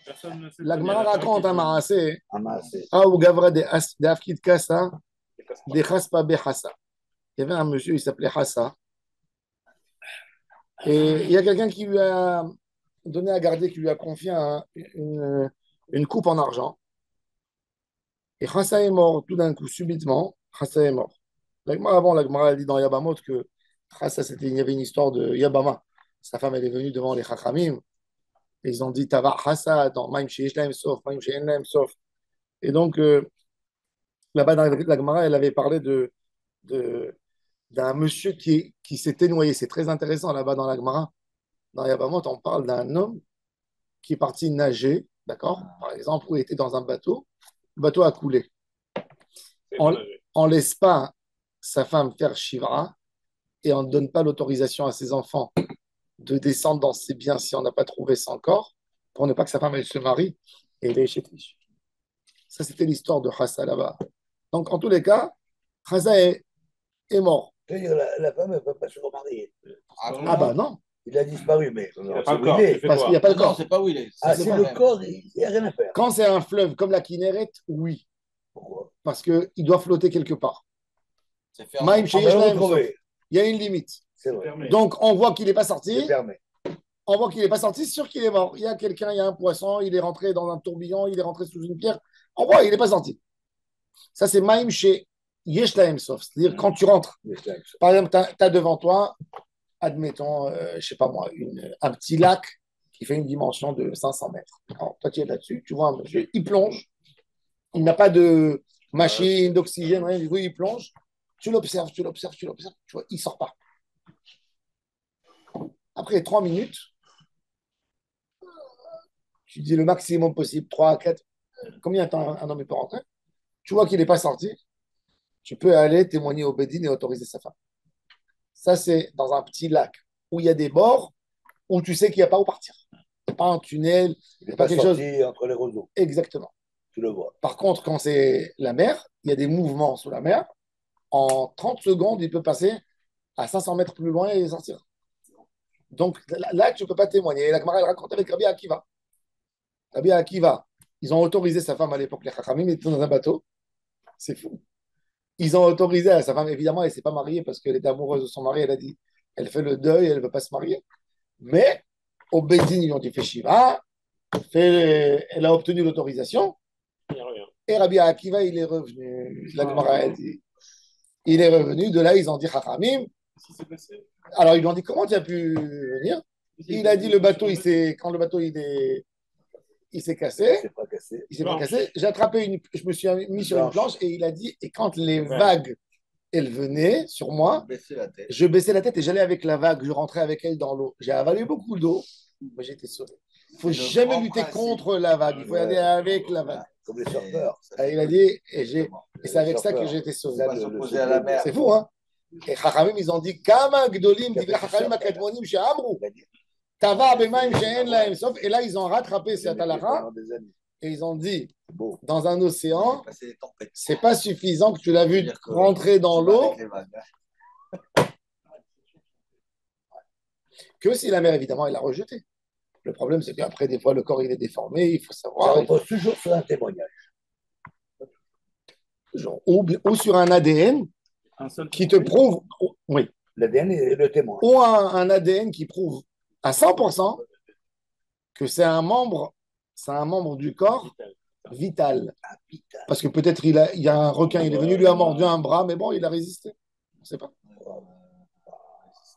Personne ne sait La qu'il y a Gemara la femme qui raconte un dit Maaseh, Un massé. ah, ou Gavra de Afkid Kassa, c'est casse pas. de Chaspa Behassa. Il y avait un monsieur, il s'appelait Hassa. Et il y a quelqu'un qui lui a donné à garder, qui lui a confié une coupe en argent. Et Hassa est mort tout d'un coup, subitement. Hassa est mort. Avant, la Gemara a dit dans Yabamot que Hassa, il y avait une histoire de Yabama. Sa femme, elle est venue devant les Chachamim. Et ils ont dit, Tava Hassa, dans Maim Sheish Lahem Sof, Maim She'en Lahem Sof. Et donc, là-bas, dans la Gemara, elle avait parlé de- d'un monsieur qui s'était noyé. C'est très intéressant là-bas dans la Gemara. Dans Yabamot, on parle d'un homme qui est parti nager, d'accord? Par exemple, où il était dans un bateau. Le bateau a coulé. C'est On pas ne laisse pas sa femme faire Shivra et on ne donne pas l'autorisation à ses enfants de descendre dans ses biens si on n'a pas trouvé son corps, pour ne pas que sa femme elle se marie et elle est chez Trish. Ça, c'était l'histoire de Hassa là-bas. Donc, en tous les cas, Hassa est mort. C'est-à-dire, la femme, elle ne peut pas se remarier. Ah bah non, Il a disparu, mais Il on n'a sait pas où le corps, il tu est. fais parce qu'il n'y a quoi? pas de Non, corps. c'est pas où il est. Ah, C'est c'est pas le même. corps, il n'y a rien à faire. Quand c'est un fleuve comme la Kinneret, oui, Pourquoi? parce qu'il doit flotter quelque part. C'est Maïm fermé. On va Sheyesh le Lahem Sof. retrouver. Il y a une limite. C'est C'est vrai. fermé. Donc, on voit qu'il n'est pas C'est sorti. fermé. On voit qu'il n'est pas sorti, c'est sûr qu'il est mort. Il y a quelqu'un, il y a un poisson, il est rentré dans un tourbillon, il est rentré sous une pierre. On voit, il n'est pas sorti. Ça, c'est Maïm chez Yesh Lahem Sof. C'est-à-dire, quand tu rentres, par exemple, tu as devant toi, admettons, je ne sais pas moi, un petit lac qui fait une dimension de 500 mètres. Alors, toi, tu es là-dessus, tu vois un monsieur, il plonge, il n'a pas de machine, d'oxygène, rien du tout, il plonge. Tu l'observes, tu l'observes, tu l'observes, tu vois, il ne sort pas. Après 3 minutes, tu dis le maximum possible, 3 4. Combien de temps un homme peut rentrer? Tu vois qu'il n'est pas sorti, tu peux aller témoigner au Bédine et autoriser sa femme. Ça, c'est dans un petit lac où il y a des bords où tu sais qu'il n'y a pas où partir. Il n'y a pas un tunnel, Il n'est pas pas quelque chose. sorti entre les roseaux. Exactement. Tu le vois. Par contre, quand c'est la mer, il y a des mouvements sous la mer. En 30 secondes, il peut passer à 500 mètres plus loin et sortir. Donc là, tu ne peux pas témoigner. Et la Gemara, elle raconte avec Rabbi Akiva. Rabbi Akiva, ils ont autorisé sa femme à l'époque, les Chachamim étaient dans un bateau. C'est fou. Ils ont autorisé à sa femme, évidemment, elle ne s'est pas mariée parce qu'elle était amoureuse de son mari. Elle a dit, elle fait le deuil, elle ne veut pas se marier. Mais au Bédine, ils ont dit, fais Shiva, elle a obtenu l'autorisation. Il n'y a rien. Et Rabbi Akiva, il est revenu. La Gemara, elle dit, il est revenu. De là, ils ont dit, Chachamim. Qu'est-ce qui s'est passé? Alors, ils lui ont dit, comment tu as pu venir? Il a dit, quand le bateau il s'est cassé, C'est pas cassé. il s'est pas Planche. cassé. J'ai attrapé je me suis mis sur une planche et il a dit, et quand les vagues, elles venaient sur moi, Baisser la tête. je baissais la tête et j'allais avec la vague, je rentrais avec elle dans l'eau. J'ai avalé beaucoup d'eau, mais j'ai été sauvé. Il ne faut Le jamais grand lutter principe. contre la vague, il faut y aller avec la vague. Comme les surfeurs. Et il a dit, et c'est avec ça que j'ai été sauvé. Ça, Pas s'opposer à la mer. C'est fou, hein? Et Chachamim, ils ont dit, Kama Gdolim, dit Chachamim Akadmonim, chez Amrou. Tavar Bemaim, She'en Lahem Sof. Et là, ils ont rattrapé cette halakha Pendant des années. et ils ont dit, Beau. dans un océan, Passer les tempêtes. c'est pas suffisant que tu l'as vu C'est-à-dire que rentrer dans tu vas l'eau, avec les vagues. que si la mer, évidemment, elle l'a rejeté. Le problème, c'est qu'après, des fois, le corps, il est déformé, il faut Ça savoir. repose toujours sur un témoignage. Ou sur un ADN Un seul qui te prouve, oui, L'ADN est le témoin. ou un ADN qui prouve à 100% que c'est un membre du corps vital. Ah, putain. Parce que peut-être il y a un requin, il est venu, lui a mordu un bras, mais bon, il a résisté. On ne sait pas.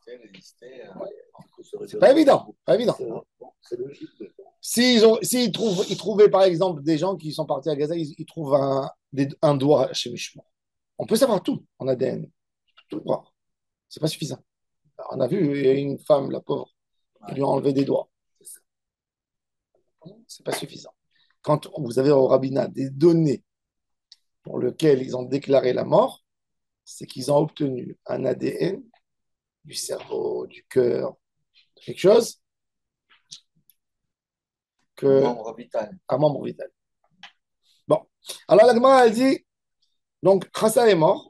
Résister. C'est pas évident, pas évident. C'est logique. S'ils trouvaient par exemple des gens qui sont partis à Gaza, ils trouvent un doigt chez Mishma. On peut savoir tout en ADN, tout voir. C'est pas suffisant. Alors, on a vu, il y a une femme, la pauvre, qui lui a enlevé des doigts. C'est pas suffisant. Quand vous avez au rabbinat des données pour lesquelles ils ont déclaré la mort, c'est qu'ils ont obtenu un ADN du cerveau, du cœur, quelque chose que Membre vital. un membre vital. Bon. Alors la Gemara, elle dit, donc Chassa est mort,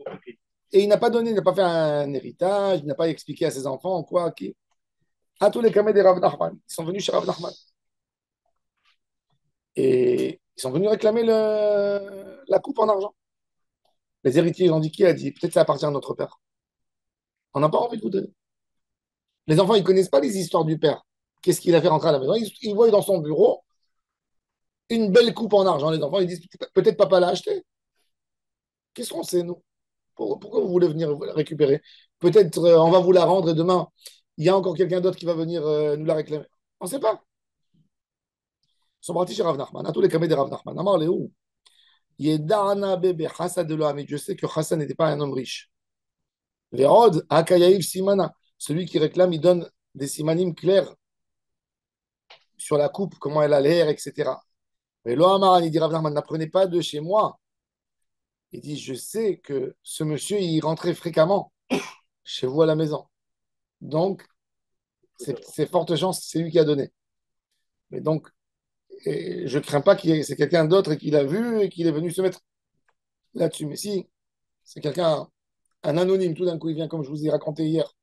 et il n'a pas donné, il n'a pas fait un héritage, il n'a pas expliqué à ses enfants quoi, qui. À tous les camés des Rav Nachman, ils sont venus chez Rav Nachman. Et ils sont venus réclamer la coupe en argent. Les héritiers, ils ont dit, qui a dit? Peut-être ça appartient à notre père. On n'a pas envie de vous donner. Les enfants, ils ne connaissent pas les histoires du père. Qu'est-ce qu'il a fait rentrer à la maison? Ils voient dans son bureau une belle coupe en argent. Les enfants, ils disent, peut-être papa l'a acheté. Qu'est-ce qu'on sait, nous? Pourquoi vous voulez venir la récupérer? Peut-être on va vous la rendre et demain, il y a encore quelqu'un d'autre qui va venir nous la réclamer. On ne sait pas. Ils sont partis chez Rav Nachman, à tous les camés de Rav Nachman. Amar Léou, Yedana bébé Hassan de l'homme. Et je sais que Hassan n'était pas un homme riche. Vérod, Akayaïv Simana. Celui qui réclame, il donne des simanim clairs sur la coupe, comment elle a l'air, etc. Mais Lohamar, il dit Rav Nachman, n'apprenez pas de chez moi. Il dit, je sais que ce monsieur, il rentrait fréquemment chez vous à la maison. Donc, c'est forte chance, c'est lui qui a donné. Mais donc, je ne crains pas c'est quelqu'un d'autre et qu'il a vu et qu'il est venu se mettre là-dessus. Mais si c'est quelqu'un, un anonyme, tout d'un coup, il vient, comme je vous ai raconté hier,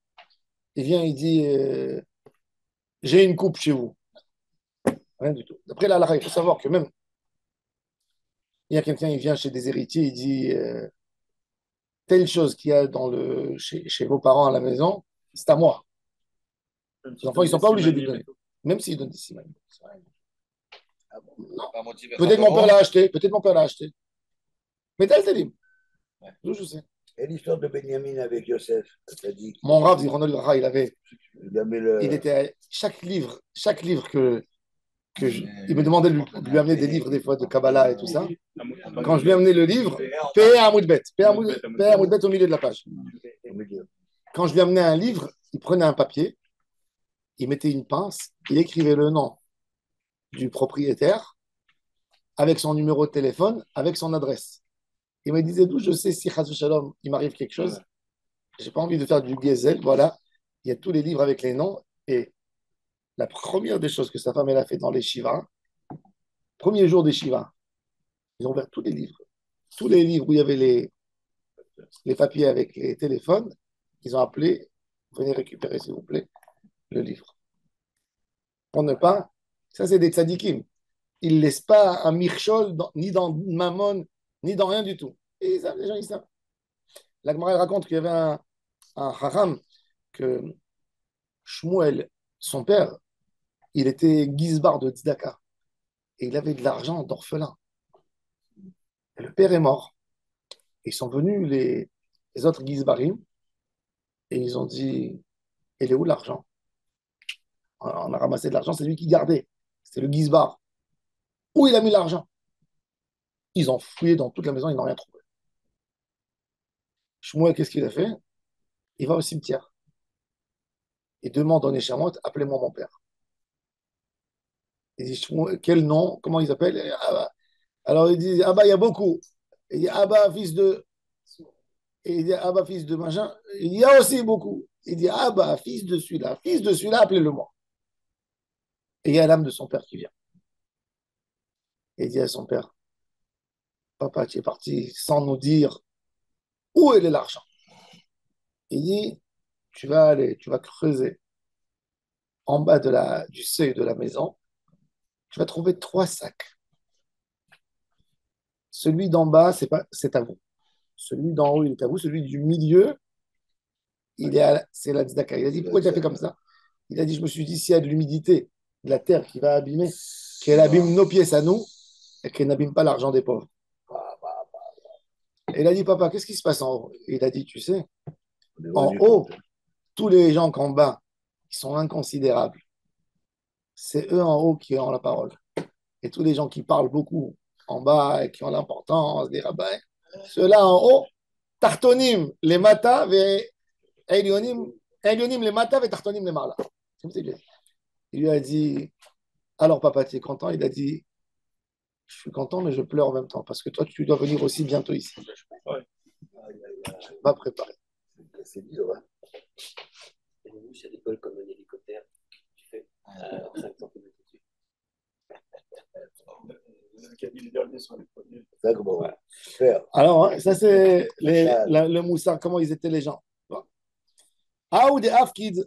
il vient, il dit j'ai une coupe chez vous. Rien du tout. D'après la halakha, il faut savoir que même, il y a quelqu'un, il vient chez des héritiers, il dit telle chose qu'il y a chez vos parents à la maison, c'est à moi. Les enfants, ils ne sont pas obligés de lui donner. Même s'ils donnent des simanim. Non. Pas motivé. Peut-être mon père l'a acheté, peut-être mon père l'a acheté. Mais tel c'est libre. Ouais. D'où je sais. Et l'histoire de Benjamin avec Yosef, t'as dit. Mon Rav, il avait, Il il était chaque livre il me demandait de lui amener des livres des fois de Kabbalah et tout ça. Quand je lui ai amené le livre, P. Amoudbet au milieu de la page. Quand je lui amenais un livre, il prenait un papier, il mettait une pince, il écrivait le nom du propriétaire avec son numéro de téléphone, avec son adresse. Il me disait d'où je sais si Shalom, il m'arrive quelque chose. J'ai pas envie de faire du gazelle. Voilà, il y a tous les livres avec les noms. Et la première des choses que sa femme elle a fait dans les Shiva, premier jour des Shiva, ils ont ouvert tous les livres. Tous les livres où il y avait les papiers avec les téléphones, ils ont appelé, venez récupérer s'il vous plaît le livre. Pour ne pas, ça c'est des tzadikim. Ils ne laissent pas un mirchol ni dans Mammon, ni dans rien du tout. Et ça, les gens, ils savent. La Gemara raconte qu'il y avait un haram, que Shmuel, son père, il était Gizbar de Tzedaka. Et il avait de l'argent d'orphelin. Et le père est mort. Ils sont venus, les autres Gizbarim, et ils ont dit, il est où l'argent? On a ramassé de l'argent, c'est lui qui gardait. C'était le Gizbar. Où il a mis l'argent? Ils ont fouillé dans toute la maison, ils n'ont rien trouvé. Shmuel, qu'est-ce qu'il a fait? Il va au cimetière. Il demande en Neshamot, appelez-moi mon père. Il dit, Shmuel, quel nom? Comment ils appellent? Alors il dit, Abba, il y a beaucoup. Il dit, Abba, fils de... Et il dit, Abba, fils de machin. Il dit, il y a aussi beaucoup. Il dit, Abba, fils de celui-là, appelez-le-moi. Et il y a l'âme de son père qui vient. Et il dit à son père, papa, tu es parti sans nous dire où est l'argent. Il dit, tu vas aller, tu vas creuser en bas du seuil de la maison, tu vas trouver 3 sacs. Celui d'en bas, c'est à vous. Celui d'en haut, il est à vous. Celui du milieu, c'est la tzedaka. Il a dit, pourquoi tu as fait comme ça? Il a dit, je me suis dit, s'il y a de l'humidité, de la terre qui va abîmer, qu'elle abîme nos pièces à nous et qu'elle n'abîme pas l'argent des pauvres. Et il a dit, papa, qu'est-ce qui se passe en haut? Et il a dit, tu sais, en haut, tous les gens qu'en bas, qui sont inconsidérables, c'est eux en haut qui ont la parole. Et tous les gens qui parlent beaucoup en bas et qui ont l'importance, des rabbins, ceux-là en haut, tartonim les mata, elionim les mata, et tartonim les marla. Il lui a dit, alors papa, tu es content? Il a dit, je suis content, mais je pleure en même temps, parce que toi, tu dois venir aussi bientôt ici. Va préparer. C'est dur, hein. Et nous, il y a des vols comme un hélicoptère. Tu fais 500 km dessus. Ça, comment faire? Alors, ça, c'est le moussard, comment ils étaient les gens. Aou de Afkid,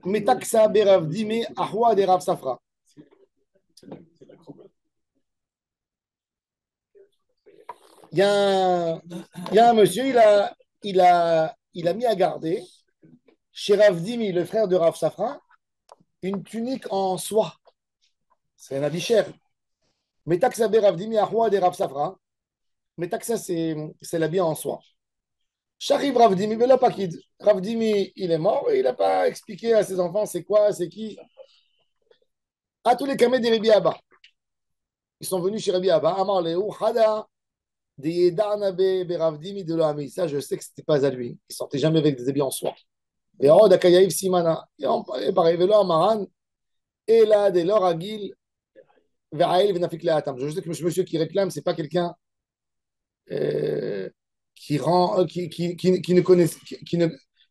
Metaksa Berav Dime, Ahwa de Rav Safra. il y a un, il y a un monsieur, il a mis à garder chez Rav Dimi, le frère de Rav Safra, une tunique en soie. C'est un habit cher. Metaxa be Rav Dimi Ahwa de Rav Safra. Metaxa, c'est l'habit en soie. J'arrive Rav Dimi, mais là, pas kid. Rav Dimi, il est mort et il n'a pas expliqué à ses enfants c'est quoi, c'est qui. À tous les camés des Rabbi Abba. Ils sont venus chez Rabbi Abba. Amar Leou, Hada, de Yedarna be Rav Dimi de l'Ami. Ça, je sais que ce n'était pas à lui. Il sortait jamais avec des habits en soie. Et oh, Dakayaïv Simana. Et pareil, Velo Amaran, et là, de l'or Agil, Veraïl, Venafik Leatam. Je sais que ce monsieur qui réclame, ce n'est pas quelqu'un qui, rend, qui ne connaît,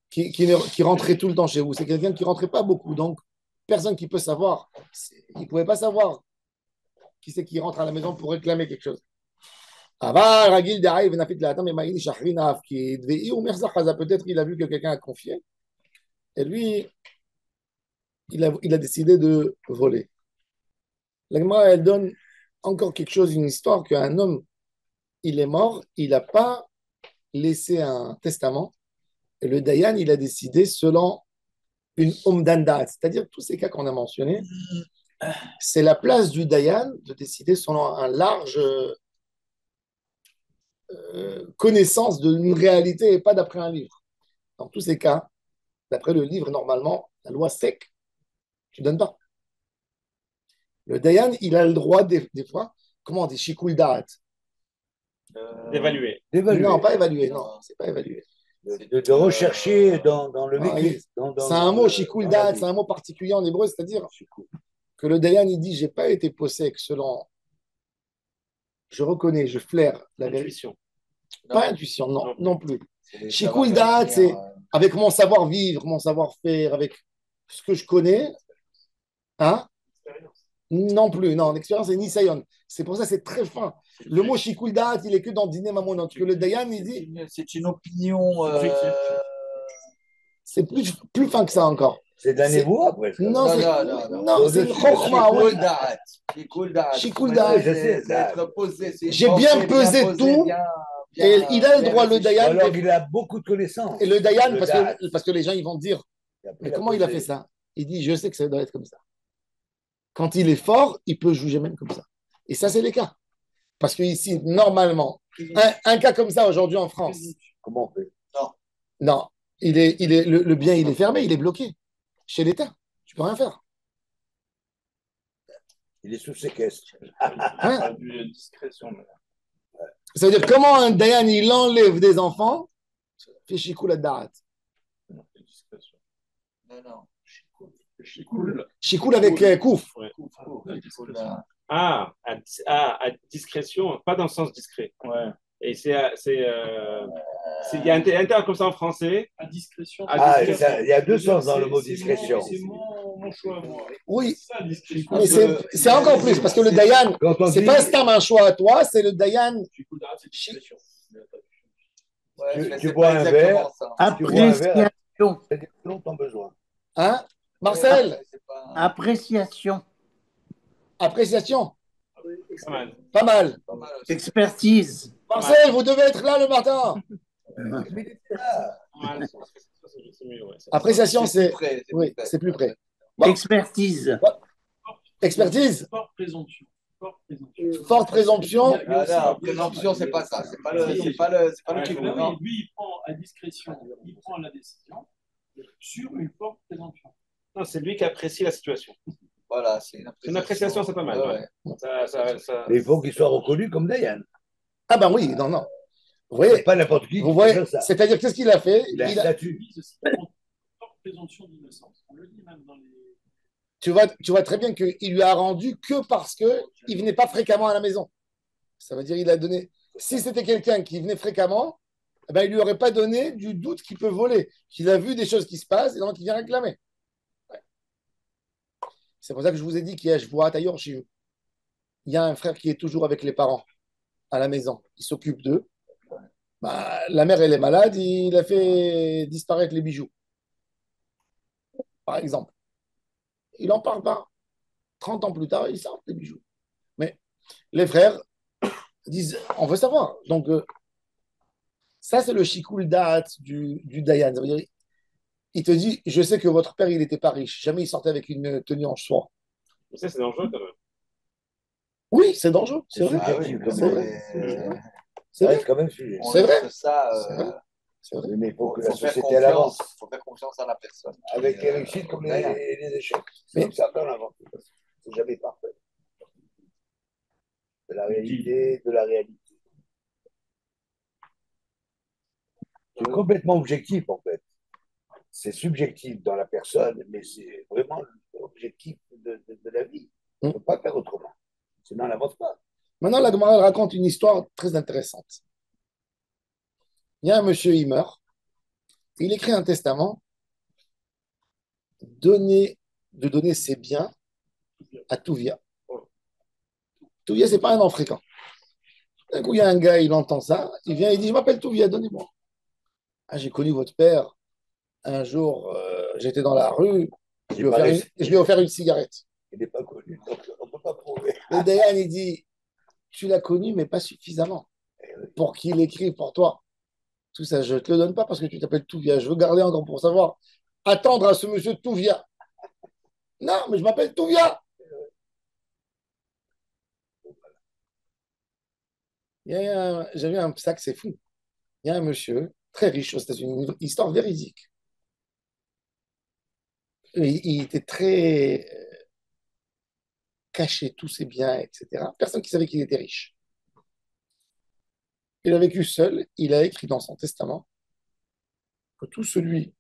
qui rentrait tout le temps chez vous. C'est quelqu'un qui rentrait pas beaucoup. Donc, personne qui peut savoir. Il ne pouvait pas savoir qui c'est qui rentre à la maison pour réclamer quelque chose. Peut-être il a vu que quelqu'un a confié. Et lui, il a décidé de voler. La Gemara, elle donne encore quelque chose, une histoire qu'un homme, il est mort, il n'a pas laissé un testament. Et le Dayan, il a décidé selon une omdandat, c'est-à-dire tous ces cas qu'on a mentionnés, c'est la place du Dayan de décider selon un large connaissance d'une réalité et pas d'après un livre. Dans tous ces cas, d'après le livre, normalement, la loi sec, tu ne donnes pas. Le Dayan, il a le droit, des fois, comment on dit, shikul da'at. D'évaluer. Non, pas évaluer, non, c'est pas évaluer. De rechercher dans le Ah, vécu. c'est un mot, shikul da'at, c'est un mot particulier en hébreu, c'est-à-dire que le Dayan, il dit, j'ai pas été possède selon, je reconnais, je flaire la vérité. Intuition. Pas intuition, non, non plus. C'est Shikul da'at, c'est avec mon savoir-vivre, mon savoir-faire, avec ce que je connais. Hein? Non plus, non, l'expérience est nisayon. C'est pour ça que c'est très fin. Le mot shikul da'at, il est que dans Dîner Mamonot. Parce que le Dayan, il dit, C'est une opinion. c'est plus fin que ça encore. C'est de la C'est- névoie, presque. Non, c'est non. non, c'est une chokhma, oui. Shikul da'at. Shikul da'at. C'est être posé. c'est J'ai penser, bien pesé poser, tout, bien Et il a le bien droit, le réfléchi. Dayan, Alors il a beaucoup de connaissances. et le Dayan, Le parce da'at. que les gens ils vont dire, Et après, mais comment il a fait ça? Il dit, je sais que ça doit être comme ça. Quand il est fort, il peut juger même comme ça. Et ça, c'est les cas. Parce que ici, normalement, un cas comme ça aujourd'hui en France, Comment on fait? non, le bien, il est fermé, il est bloqué chez l'État. Tu peux rien faire. Il est sous séquestre. Hein? Discrétion. Ça veut dire comment un Dayan, il enlève des enfants, fait shikul ad-da'at. Non. Shikul avec kouf. Ouais. Shikul da'at. À discrétion, pas dans le sens discret. Ouais. Et il y a un terme comme ça en français. À discrétion. Ah, il y a deux sens dans le mot discrétion. C'est mon choix, moi. Oui, C'est ça, discrétion. mais c'est encore plus, parce que le Dayan, Quand on c'est dit, pas stam un choix à toi, c'est le Dayan. Shikul da'at, c'est discrétion. Ouais, Tu- mais tu c'est bois pas un exactement ça. tu vois un verre, Appréciation. c'est selon ton besoin. Hein? Marcel, Ouais, c'est pas- Appréciation. appréciation, Pas mal. pas mal. pas mal aussi. Expertise. Marcel, vous devez être là le matin. Pas mal. C'est mieux, ouais. Appréciation, c'est. plus près, c'est Oui, plus près. c'est plus près. Bon. Expertise. Expertise, Forte présomption. Forte présomption. forte présomption. Ah non, présomption, c'est pas ça. C'est pas le Ouais, truc. bah Non. oui, lui, il prend à discrétion, il prend la décision sur une forte présomption. Non, c'est lui qui apprécie la situation. Voilà, c'est Une appréciation, c'est pas mal. Ouais. Ouais. Ça- Mais il faut qu'il soit reconnu comme Dayan. Ah ben oui, non, non. Vous C'est voyez, pas n'importe qui vous peut voyez, faire ça. c'est-à-dire qu'est-ce qu'il a fait? Il a un Il a- statut. Vise aussi forte présomption d'innocence. On le dit même dans les. tu vois très bien qu'il lui a rendu que parce qu'il ne venait pas fréquemment à la maison. Ça veut dire qu'il a donné. Si c'était quelqu'un qui venait fréquemment, eh ben, il ne lui aurait pas donné du doute qu'il peut voler, qu'il a vu des choses qui se passent et donc il vient réclamer. Ouais. C'est pour ça que je vous ai dit qu'il y a, je vois d'ailleurs, il y a un frère qui est toujours avec les parents à la maison. Il s'occupe d'eux. Bah, la mère, elle est malade, il a fait disparaître les bijoux, par exemple. Il n'en parle pas. 30 ans plus tard, il sort les bijoux. Mais les frères, Ils disent, on veut savoir. Donc, ça, c'est le shikul da'at du Dayan. Ça veut dire, il te dit, je sais que votre père, il n'était pas riche. Jamais il sortait avec une tenue en soie. Mais ça, c'est dangereux quand même. Oui, c'est dangereux, c'est vrai. Ah oui, subjectif, c'est vrai. C'est Ça vrai. reste quand même sujet. on C'est vrai. laisse ça. C'est vrai. C'est vrai. Mais il faut que la Faut faire société elle avance. confiance. Faut faire confiance à la personne. Avec les réussites comme les échecs. C'est Mais- comme ça qu'on avance. C'est jamais parfait. De la réalité, de la réalité. C'est complètement objectif en fait. C'est subjectif dans la personne, mais c'est vraiment l'objectif de la vie. On ne peut pas faire autrement. Sinon, on n'avance pas. Maintenant, la Gemara elle raconte une histoire très intéressante. Il y a un monsieur, il meurt. Il écrit un testament de donner ses biens à Touvia. Touvia, ce n'est pas un nom fréquent. D'un coup, il y a un gars, il entend ça. Il vient, il dit, je m'appelle Touvia, donnez-moi. Ah, j'ai connu votre père. Un jour, j'étais dans la rue. Je lui ai offert une cigarette. Il n'est pas connu, donc on ne peut pas prouver. Et Dayan, il dit, tu l'as connu, mais pas suffisamment pour qu'il écrive pour toi. Tout ça, je ne te le donne pas parce que tu t'appelles Touvia. Je veux garder encore pour savoir. Attendre à ce monsieur Touvia. Non, mais je m'appelle Touvia. J'avais un sac, c'est fou. Il y a un monsieur très riche aux États-Unis, une histoire véridique. Il était très caché, tous ses biens, etc. Personne qui savait qu'il était riche. Il a vécu seul. Il a écrit dans son testament que tout celui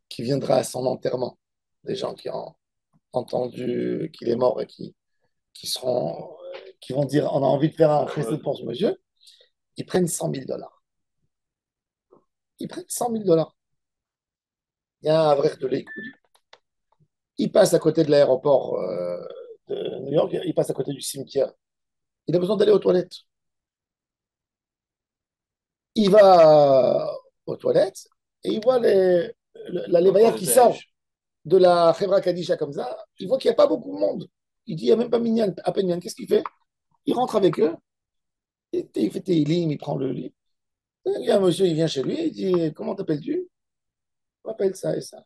qui viendra à son enterrement, des gens qui ont entendu qu'il est mort et qui vont dire on a envie de faire un chesed pour ce monsieur, ils prennent $100,000. Ils prennent $100,000. Il y a un avraire de l'écoute. Il passe à côté de l'aéroport de New York, il passe à côté du cimetière. Il a besoin d'aller aux toilettes. Il va aux toilettes et il voit la lévaya qui sort de la Chevra Kadisha comme ça. Il voit qu'il n'y a pas beaucoup de monde. Il dit il n'y a même pas Minyan, à peine Minyan. Qu'est-ce qu'il fait? Il rentre avec eux. Il fait Teilim, il prend le lit. Il y a un monsieur, il vient chez lui, il dit comment t'appelles-tu? Je m'appelle ça et ça.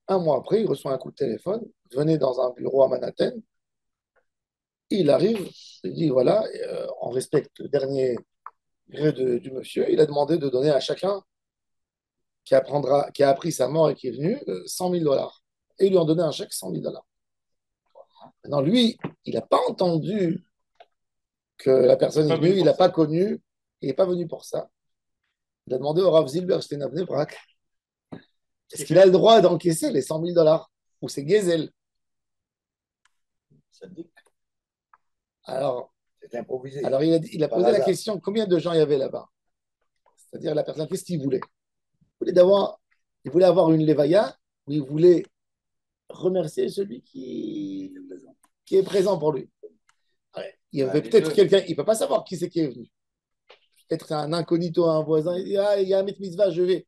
Un mois après, il reçoit un coup de téléphone. Venez dans un bureau à Manhattan. Il arrive, il dit voilà, on respecte le dernier gré du monsieur. Il a demandé de donner à chacun qui a appris sa mort et qui est venu $100,000. Et ils lui ont donné un chèque $100,000. Maintenant, lui, il n'a pas entendu que la personne est venue, il n'a pas connu, il n'est pas venu pour ça. Il a demandé au Rav Zilberstein à Bnei Brak, est-ce qu'il a le droit d'encaisser les $100,000 ou c'est Gezel? Alors, c'est improvisé. Alors il a posé la question combien de gens il y avait là-bas? C'est-à-dire la personne, qu'est-ce qu'il voulait? Il voulait avoir une levaya où il voulait remercier celui qui est présent pour lui. Il y avait peut-être quelqu'un, il ne peut pas savoir qui c'est qui est venu. Peut-être un incognito, un voisin, il dit ah, il y a un mitzvah, je vais.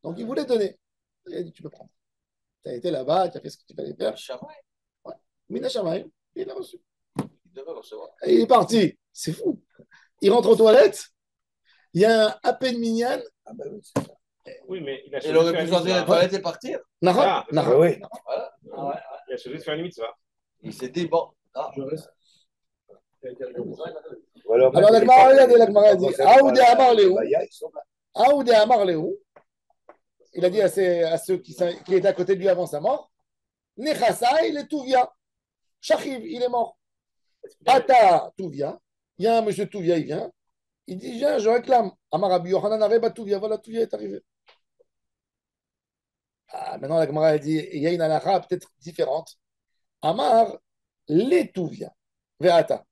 Donc il voulait donner. Il a dit tu peux prendre. Tu as été là-bas, tu as fait ce que tu fallait faire. Ouais. Mina Shamaï, il a reçu. Et il est parti. C'est fou. Il rentre aux toilettes. Il y a un à peine minyan. Ah ben oui, c'est ça. Oui, mais il aurait pu sortir les toilettes et partir. Nara. Ah, oui. Voilà. Il a choisi de faire une mitzvah. Il s'est dit bon, Je reste. Alors, la Gemara dit Aoudé Amar Léou. Ils sont là. Aoudé Amar Léou. Il a dit à ceux qui étaient à côté de lui avant sa mort Nechasa, il est Touvia. Shachiv, il est mort. Ata Touvia. Il y a un monsieur Touvia, il vient. Il dit viens, je réclame. Amar Rabbi Yochanan Areba Touvia. Voilà, Touvia est arrivé. Ah, maintenant, la Gemara dit il y a une halakha peut-être différente. Amar les Touvia. Ve'ata.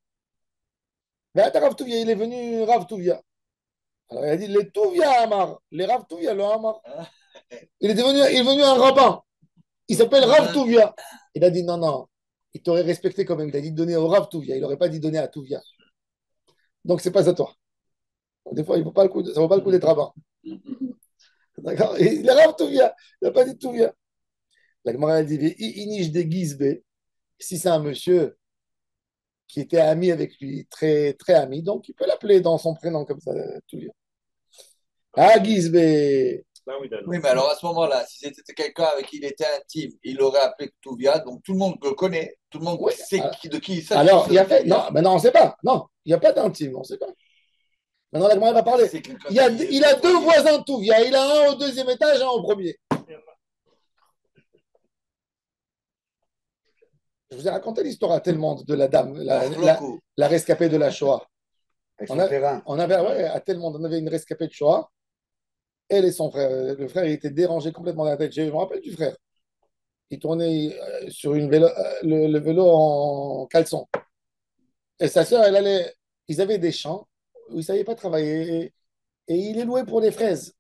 Ve'ata Rav Touvia, il est venu Rav Touvia. Alors il a dit les Touvia Amar. Les Rav Touvia, le Amar. Il est venu un rabbin. Il s'appelle Rav Touvia. Il a dit non, non. Il t'aurait respecté quand même. Il a dit donner au Rav Touvia. Il n'aurait pas dit donner à Touvia. Donc c'est pas à toi. Des fois, ça ne vaut pas le coup d'être rabbin. D'accord? Il est Rav Touvia. Il n'a pas dit Touvia. La Gemara dit Inish de Gizbe. Si c'est un monsieur qui était ami avec lui, très, très ami, donc il peut l'appeler dans son prénom comme ça, tout bien. Ah, Gizbe. Là, oui, Dan. Oui, mais alors à ce moment-là, si c'était quelqu'un avec qui il était intime, il l'aurait appelé Ktuvia, donc tout le monde le connaît, tout le monde Oui, sait de qui il s'agit. alors, il y a fait. Ktuvia. Non, mais non, on ne sait pas. Non, il n'y a pas d'intime, on ne sait pas. Maintenant, la Gemara va parler. C'est quelqu'un Il a deux voisins de Touvia. Il a un au deuxième étage, un au premier. Je vous ai raconté l'histoire à tellement de la dame, la rescapée de la Shoah. Avec son terrain. On avait, ouais, à tel monde, on avait une rescapée de Shoah. Elle et son frère. Le frère, il était dérangé complètement dans la tête. Je me rappelle du frère. Il tournait sur le vélo en caleçon. Et sa sœur, ils avaient des champs où ils ne savaient pas travailler. Et il les louait pour les fraises.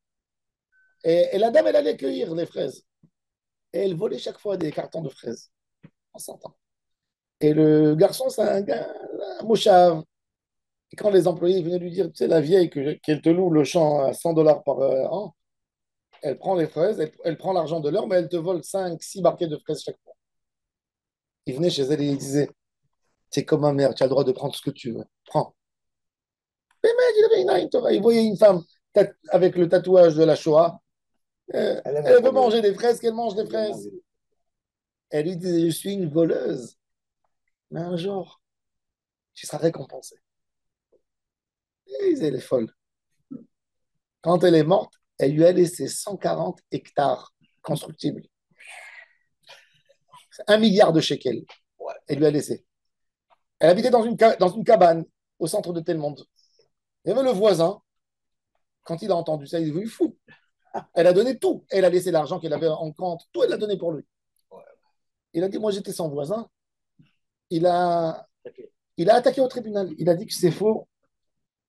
Et la dame, elle allait cueillir les fraises. Et elle volait chaque fois des cartons de fraises en s'entend. Et le garçon, c'est un gars, un mouchave. Et quand les employés venaient lui dire, tu sais, la vieille qu'elle te loue le champ à $100 par an, elle prend les fraises, elle prend l'argent de l'heure, mais elle te vole 5, 6 barquettes de fraises chaque fois. Il venait chez elle et il disait, c'est comme ma mère, tu as le droit de prendre ce que tu veux. Prends. Mais mec, il avait une haine, Torah. Il voyait une femme avec le tatouage de la Shoah. Elle veut manger des fraises, qu'elle mange des fraises. Elle lui disait, je suis une voleuse. Mais un jour, tu seras récompensée. Et elle est folle. Quand elle est morte, elle lui a laissé 140 hectares constructibles. C'est 1 milliard de shekels. Elle lui a laissé. Elle habitait dans une cabane au centre de tel monde. Il y avait le voisin. Quand il a entendu ça, il est devenu fou. Elle a donné tout. Elle a laissé l'argent qu'elle avait en compte. Tout, elle l'a donné pour lui. Il a dit, moi j'étais son voisin. Il a attaqué au tribunal. Il a dit que c'est faux.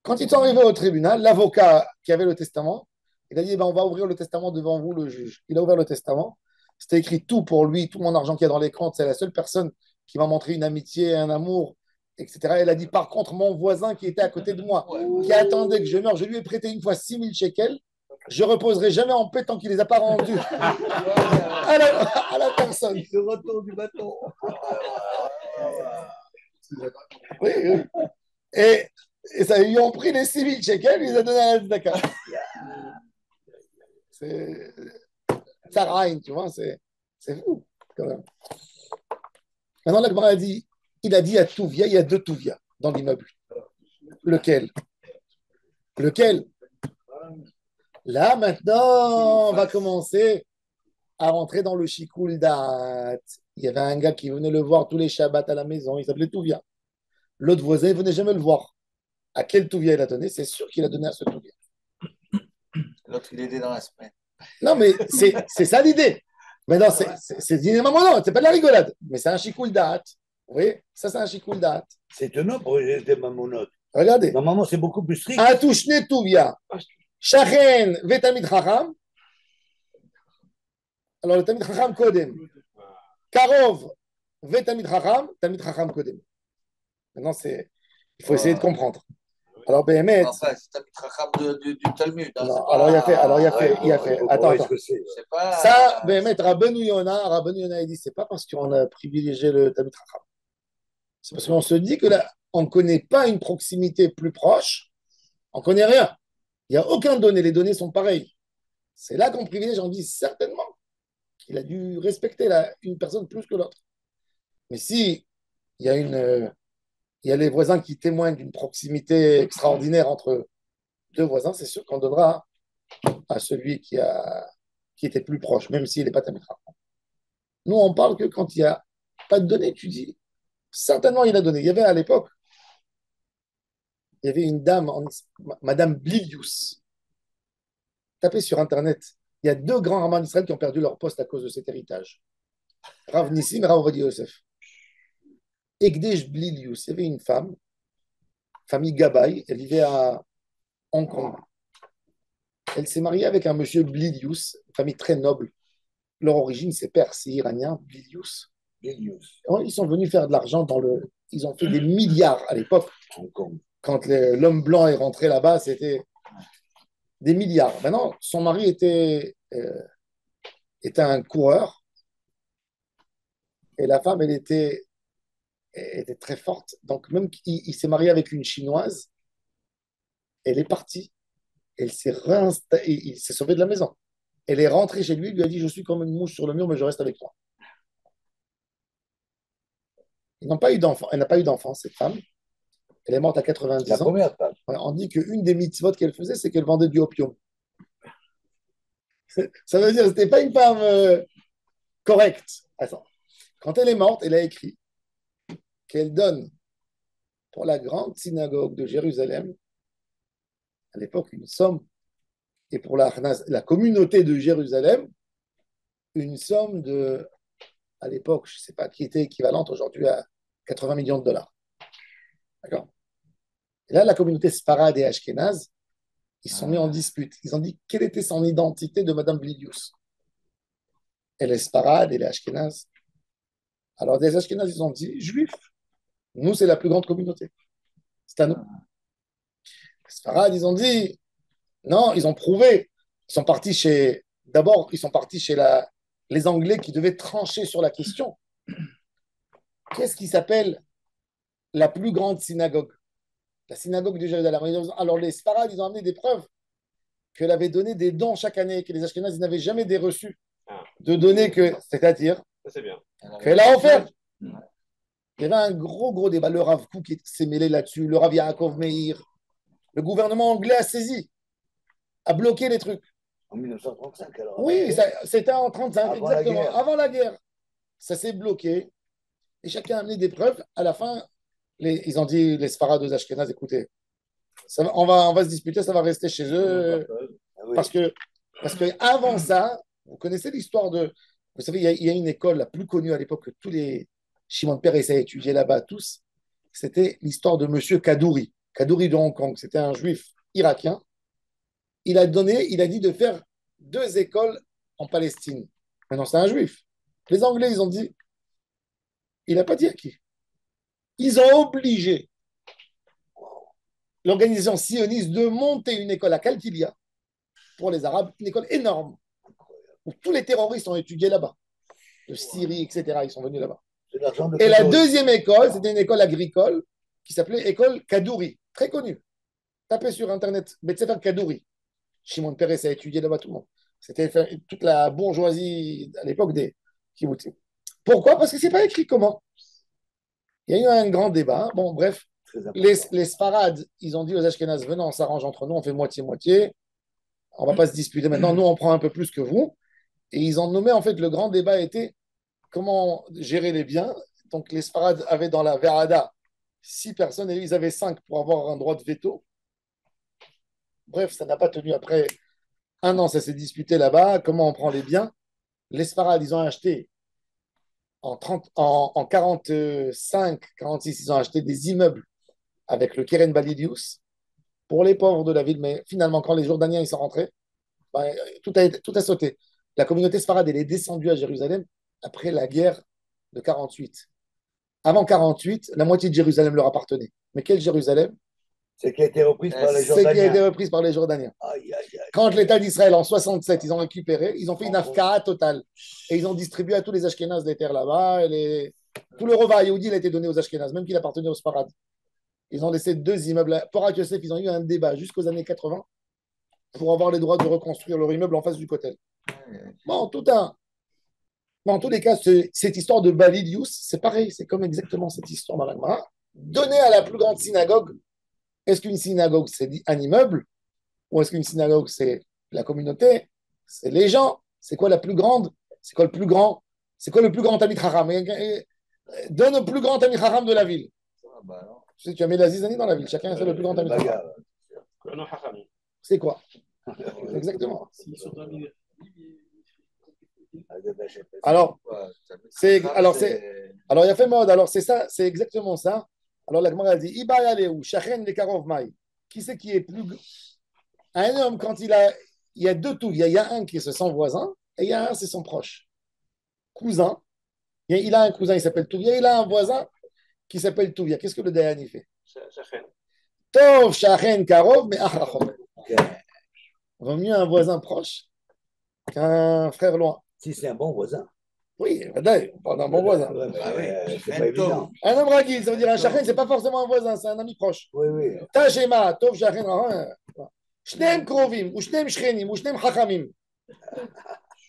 Quand ils sont arrivés au tribunal, l'avocat qui avait le testament, il a dit, on va ouvrir le testament devant vous, le juge. Il a ouvert le testament. C'était écrit tout pour lui, tout mon argent qu'il y a dans les comptes. C'est la seule personne qui m'a montré une amitié, un amour, etc. Elle a dit, par contre, mon voisin qui était à côté de moi, qui attendait que je meure, je lui ai prêté une fois 6000 shekels. Je reposerai jamais en paix tant qu'il ne les a pas rendus à la personne. Le retour du bâton. Oui, oui. Et ça, ils lui ont pris les 6000 shekels, ils les ont donnés à la Tzedaka. C'est Tzaraïn, tu vois, c'est fou, quand même. Maintenant, la Gemara a dit, il a dit à Touvia, il y a 2 Touvia dans l'immeuble. Lequel? Là, maintenant, on va commencer à rentrer dans le Shikul Da'at. Il y avait un gars qui venait le voir tous les Shabbats à la maison, il s'appelait Touvia. L'autre voisin, il venait jamais le voir. À quel Touvia il a donné? C'est sûr qu'il a donné à ce Touvia. L'autre, il était dans la semaine. Non, mais c'est ça l'idée. Mais non, c'est dîner maman, c'est pas de la rigolade, mais c'est un Shikul Da'at. Vous voyez? Ça, c'est un Shikul Da'at. C'est étonnant pour les mamonotes. Regardez. Normalement, c'est beaucoup plus strict. Atouchne Touvia. Shachen vetamid chacham. Alors, le tamid chacham kodem. Karov vetamid chacham, tamid chacham kodem. Maintenant, il faut essayer de comprendre. Alors, Béhémet. Enfin, c'est un Chacham du Talmud. Hein, non, alors, il a fait. Attends. Pas, ça, Béhémet, Rabbeinu Yona, il dit, c'est pas parce qu'on a privilégié le tamid chacham. C'est parce qu'on se dit que là, on ne connaît pas une proximité plus proche, on ne connaît rien. Il n'y a aucun donné, les données sont pareilles. C'est là qu'on privilégie, on dit certainement qu'il a dû respecter une personne plus que l'autre. Mais si il y a les voisins qui témoignent d'une proximité extraordinaire entre 2 voisins, c'est sûr qu'on donnera à celui qui était plus proche, même s'il n'est pas Tamid Chacham. Nous, on parle que quand il n'y a pas de données, tu dis, certainement il a donné. Il y avait à l'époque, il y avait une dame, Madame Blilius. Tapez sur Internet. Il y a 2 grands rabbins d'Israël qui ont perdu leur poste à cause de cet héritage. Rav Nissim et Rav Ovadia Yosef. Egdesh Blilius. Il y avait une femme, famille Gabay, elle vivait à Hong Kong. Elle s'est mariée avec un monsieur Blilius, une famille très noble. Leur origine, c'est perse, c'est iranien, Blilius. Ils sont venus faire de l'argent Ils ont fait des milliards à l'époque. Hong Kong. Quand l'homme blanc est rentré là-bas, c'était des milliards. Maintenant, son mari était un coureur et la femme, elle était était très forte. Donc, même qu'il s'est marié avec une Chinoise, elle est partie. Elle s'est réinstallée, il s'est sauvé de la maison. Elle est rentrée chez lui, il lui a dit, je suis comme une mouche sur le mur, mais je reste avec toi. Ils n'ont pas eu d'enfant. Elle n'a pas eu d'enfant, cette femme. Elle est morte à 90 La ans. première femme. On dit qu'une des mitzvot qu'elle faisait, c'est qu'elle vendait du opium. Ça veut dire que ce n'était pas une femme correcte. Attends. Quand elle est morte, elle a écrit qu'elle donne pour la grande synagogue de Jérusalem, à l'époque, une somme, et pour la communauté de Jérusalem, une somme de, à l'époque, je ne sais pas, qui était équivalente aujourd'hui à 80 millions de dollars. D'accord? Et là, la communauté Sfarad et Ashkenaz, ils se sont mis en dispute. Ils ont dit quelle était son identité de Madame Blidius. Elle est Sfarad, elle est Ashkenaz. Alors, des Ashkenaz, ils ont dit juif. Nous, c'est la plus grande communauté. C'est à nous. Les Sfarad, ils ont dit non, ils ont prouvé. D'abord, ils sont partis chez les Anglais qui devaient trancher sur la question. Qu'est-ce qui s'appelle la plus grande synagogue? La synagogue de Jérusalem. Alors, les Sfarad, ils ont amené des preuves qu'elle avait donné des dons chaque année, que les Ashkénazes n'avaient jamais des reçus de donner c'est-à-dire qu'elle a offert. Il y avait un gros débat. Le Rav Kook s'est mêlé là-dessus, le Rav Yaakov Meir. Le gouvernement anglais a saisi, a bloqué les trucs. En 1935, alors. Oui, c'était en 1935, exactement, avant la guerre. Ça s'est bloqué et chacun a amené des preuves. À la fin, ils ont dit, les Sfarad aux Ashkénazes, écoutez, on va se disputer, ça va rester chez eux. Parce que avant ça, vous connaissez l'histoire de. Vous savez, il y a une école la plus connue à l'époque que tous les Shimon Peres a étudié là-bas, tous. C'était l'histoire de Monsieur Kadouri. Kadouri de Hong Kong. C'était un juif irakien. Il a dit de faire 2 écoles en Palestine. Maintenant, c'est un juif. Les Anglais, ils ont dit. Il n'a pas dit à qui. Ils ont obligé l'organisation sioniste de monter une école à Kalkilia pour les Arabes, une école énorme, où tous les terroristes ont étudié là-bas, de Syrie, etc. Ils sont venus là-bas. Et la deuxième école, c'était une école agricole qui s'appelait École Kadouri, très connue. Tapez sur Internet, Betsefer Kadouri. Shimon Peres a étudié là-bas tout le monde. C'était toute la bourgeoisie à l'époque des kibbutzim. Pourquoi? Parce que c'est pas écrit comment. Il y a eu un grand débat. Bon, bref, les Sfarad, ils ont dit aux Ashkénazes, venez, on s'arrange entre nous, on fait moitié-moitié. On ne va pas se disputer maintenant. Nous, on prend un peu plus que vous. Et ils ont nommé, en fait, le grand débat était comment gérer les biens. Donc, les Sfarad avaient dans la Verada 6 personnes et ils avaient 5 pour avoir un droit de veto. Bref, ça n'a pas tenu. Après 1 an, ça s'est disputé là-bas. Comment on prend les biens? Les Sfarad, ils ont acheté en 45, 46, ils ont acheté des immeubles avec le Keren Balidius pour les pauvres de la ville. Mais finalement, quand les Jordaniens ils sont rentrés, ben, tout a sauté. La communauté sfarade, elle est descendue à Jérusalem après la guerre de 48. Avant 48, la moitié de Jérusalem leur appartenait. Mais quelle Jérusalem? C'est qui a été reprise par les C'est qui a été Jordaniens. reprise par les Jordaniens. Aïe, aïe, aïe. Quand l'État d'Israël, en 67, ils ont récupéré, ils ont fait une afka'a totale. Et ils ont distribué à tous les Ashkénazes des terres là-bas. Tout le rova Yehudi, il a été donné aux Ashkénazes, même qu'il appartenait aux Sfarad. Ils ont laissé 2 immeubles. Pour Yosef, ils ont eu un débat jusqu'aux années 80 pour avoir les droits de reconstruire leur immeuble en face du Kotel. Bon, dans tous les cas, cette histoire de Balidius, c'est pareil, c'est comme exactement cette histoire dans la Gemara. Donner à la plus grande synagogue, est-ce qu'une synagogue, c'est un immeuble? Ou est-ce qu'une synagogue, c'est la communauté? C'est les gens? C'est quoi la plus grande? C'est quoi le plus grand? C'est quoi le plus grand Talmid Chacham? Donne au plus grand Talmid Chacham de la ville. Tu sais, tu as mis la zizanie dans la ville, chacun sait le plus grand Talmid Chacham. C'est quoi? Exactement. Alors, il y a fait mode. Alors, c'est ça, c'est exactement ça. Alors, la Gemara dit Iba yaleu, shachen le karov mai. Qui c'est qui est plus. Un homme, quand il y a 2 tout. Il y a un qui est son voisin et il y a un, c'est son proche. Cousin. Il a un cousin, il s'appelle Touvia. Il a un voisin qui s'appelle Touvia. Qu'est-ce que le Dayan y fait? Tov, shachen, karov, mais achachov. Vaut mieux un voisin proche qu'un frère loin. Si c'est un bon voisin. Oui, on parle d'un bon voisin. C'est pas évident. Un homme ragil, ça veut dire un shachen, c'est pas forcément un voisin, c'est un ami proche. Oui, oui. Tashema, tov shachen, shneim krovim, ou shneim shchenim, ou shneim chachamim.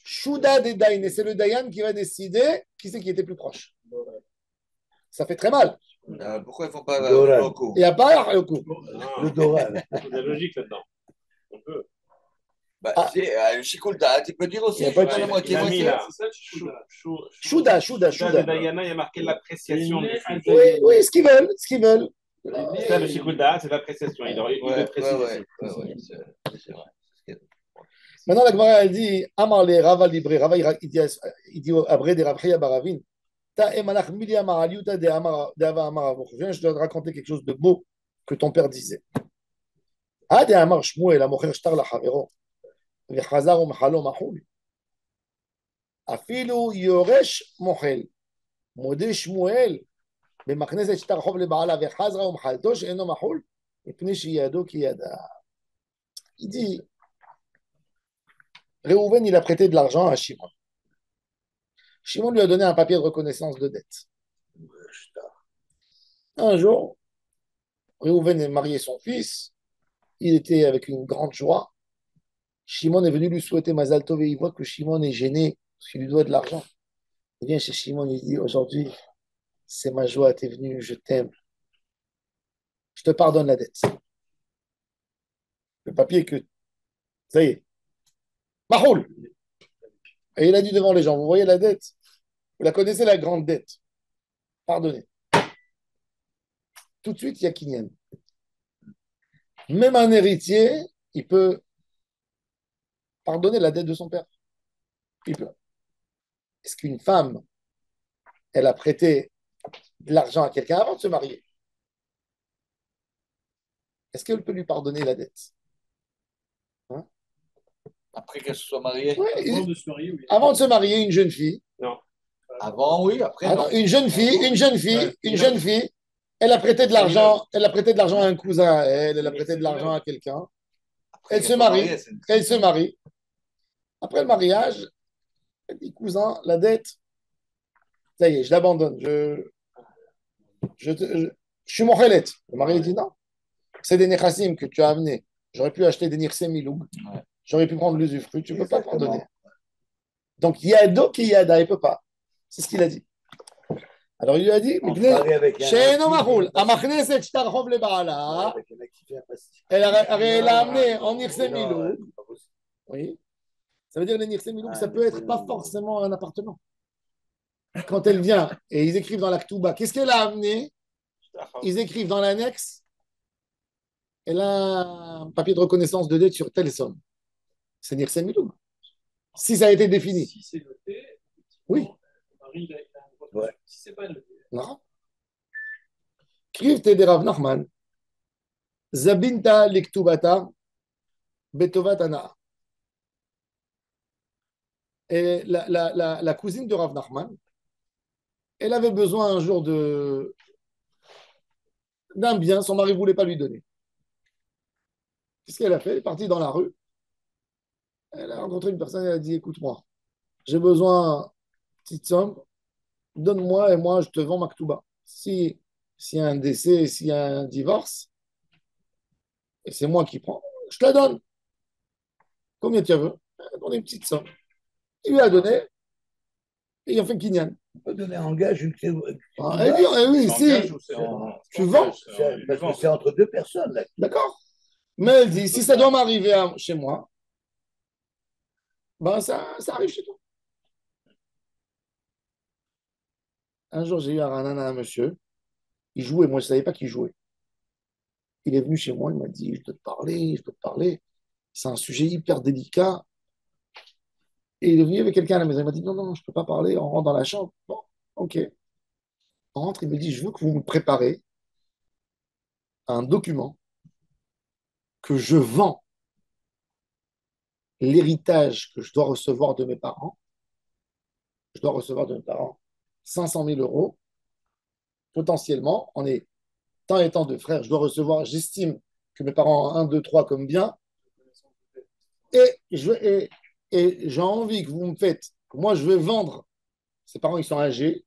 Shuda de Dain, et c'est le Dayan qui va décider qui c'est qui était plus proche. Ça fait très mal. Pourquoi ils ne font pas Doran. locaux? Il n'y a pas le coup. Le Doran. Il y a de la logique là-dedans. On peut. Le Shikulda, tu peux dire aussi, Il y a pas de la chou- moitié, Il a mis moitié. là. C'est ça, Chouda. Shuda, Shuda de Shuda. Dayana, il y a marqué l'appréciation du juge. Oui, oui, ce qu'ils veulent, ce qu'ils veulent. Ça, le Shikuda, c'est l'appréciation. Il le précise. C'est vrai. Maintenant, la Gemara, elle dit Amar le Rava libre, Rava, il dit au Abré de Rabchia Baravin, Ta emanach mili amar aliuta de Ava amar avoch. Viens, je dois te raconter quelque chose de beau que ton père disait. Ah, de Amar Shmuel, amocher shtar la chavero, vechazar umchalo mahul. Afilu yoresh mochel. מודה שמואל במכנסת שטר חוב לבעלה וחזרה ומחלתו שאינו מחול מפני שידו כי ידע. Il dit, Réhouven, il a prêté de l'argent à Shimon. Shimon lui a donné un papier de reconnaissance de dette. Un jour, Réhouven a marié son fils. Il était avec une grande joie. Shimon est venu lui souhaiter Mazal Tov et il voit que Shimon est gêné parce qu'il lui doit de l'argent. Il vient chez Shimon, il dit, aujourd'hui, c'est ma joie, t'es venu, je t'aime. Je te pardonne la dette. Le papier que... Ça y est. Mahoul. Et il a dit devant les gens, vous voyez la dette? Vous la connaissez, la grande dette. Pardonnez. Tout de suite, il y a Kinyan. Même un héritier, il peut pardonner la dette de son père. Il peut. Est-ce qu'une femme, elle a prêté de l'argent à quelqu'un avant de se marier? Est-ce qu'elle peut lui pardonner la dette? Après qu'elle se soit mariée? Ouais, Avant de se marier, oui. avant de se marier, une jeune fille. Non. Avant, oui, après, Ah non. non, une jeune fille, elle a prêté de l'argent, à un cousin à elle, elle a prêté de l'argent à quelqu'un. Après Elle qu'elle se soit marie, mariée, c'est- elle se marie. Après le mariage, elle dit, cousin, la dette, ça y est, je l'abandonne. Je suis mon khelet. Le mari dit non. C'est des nechassim que tu as amenés. J'aurais pu acheter des nirsem miloug. Ouais. J'aurais pu prendre l'usufruit. Tu ne peux pas pardonner. Donc, yado qui yada, il ne peut pas. C'est ce qu'il a dit. Alors, il lui a dit, On se marie avec un She'eno actif, mahoul, un passif. amachneset shtar chov leba'ala. Avec un actif et un passif. Elle l'a amené en nirsem Non, miloug. c'est pas possible. Oui. Ça veut dire les nirsem miloug, Ah, ça peut être pas forcément un appartement. Quand elle vient et ils écrivent dans la Ketouba, qu'est-ce qu'elle a amené? Ils écrivent dans l'annexe, elle a un papier de reconnaissance de dette sur telle somme. C'est Nirsem Miloug. Si ça a été défini. Si c'est noté, Oui. Marie, il a un droit de- Ouais. Si c'est pas noté. Non. Kriv de Rav Nachman. Zabinta liktubata betovat ana. Et la cousine de Rav Nachman, elle avait besoin un jour d'un bien, son mari ne voulait pas lui donner. Qu'est-ce qu'elle a fait? Elle est partie dans la rue. Elle a rencontré une personne, elle a dit, écoute-moi, j'ai besoin d'une petite somme, donne-moi et moi je te vends ma ketouba. S'il y a un décès, s'il y a un divorce, et c'est moi qui prends, je te la donne. Combien tu veux? Elle a donné une petite somme. Il lui a donné, et il a fait kinyan. On peut donner en gage une clé. Elle dit, oui, si, tu vends, Parce que c'est entre deux personnes. Là. d'accord? Mais elle dit, si ça doit m'arriver chez moi, ben ça arrive chez toi. Un jour, j'ai eu un monsieur, il jouait, moi je ne savais pas qu'il jouait. Il est venu chez moi, il m'a dit, je peux te parler. C'est un sujet hyper délicat. Et il est venu avec quelqu'un à la maison, il m'a dit, non, non, je ne peux pas parler, on rentre dans la chambre. Bon, ok. On rentre, il me dit, je veux que vous me préparez un document que je vends l'héritage que je dois recevoir de mes parents. Je dois recevoir de mes parents 500 000 euros. Potentiellement, on est tant et tant de frères, je dois recevoir, j'estime que mes parents ont 1, 2, 3 comme bien. Et j'ai envie que vous me faites, que moi je vais vendre ses parents ils sont âgés,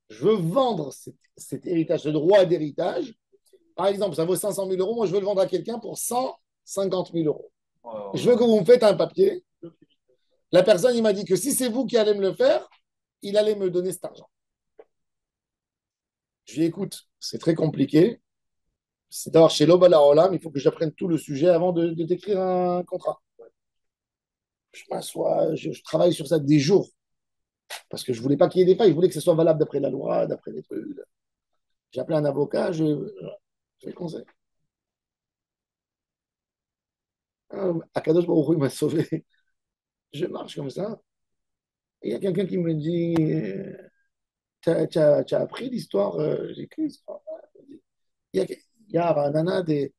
je veux vendre cet héritage, ce droit d'héritage. Par exemple, ça vaut 500 000 euros, moi je veux le vendre à quelqu'un pour 150 000 euros. Je veux que vous me faites un papier. La personne, il m'a dit que si c'est vous qui allez me le faire, il allait me donner cet argent. Je lui ai dit, écoute, c'est très compliqué. C'est d'abord chez l'Obala Olam, il faut que j'apprenne tout le sujet avant de t'écrire un contrat. Je m'assois, je travaille sur ça des jours. Parce que je ne voulais pas qu'il y ait des failles, je voulais que ce soit valable d'après la loi, d'après les trucs. J'ai appelé un avocat, je fais le conseil. Akadosh Baruch Hu, il m'a sauvé. Je marche comme ça. Et il y a quelqu'un qui me dit tu as appris l'histoire J'ai écrit l'histoire. Il y a à Nana il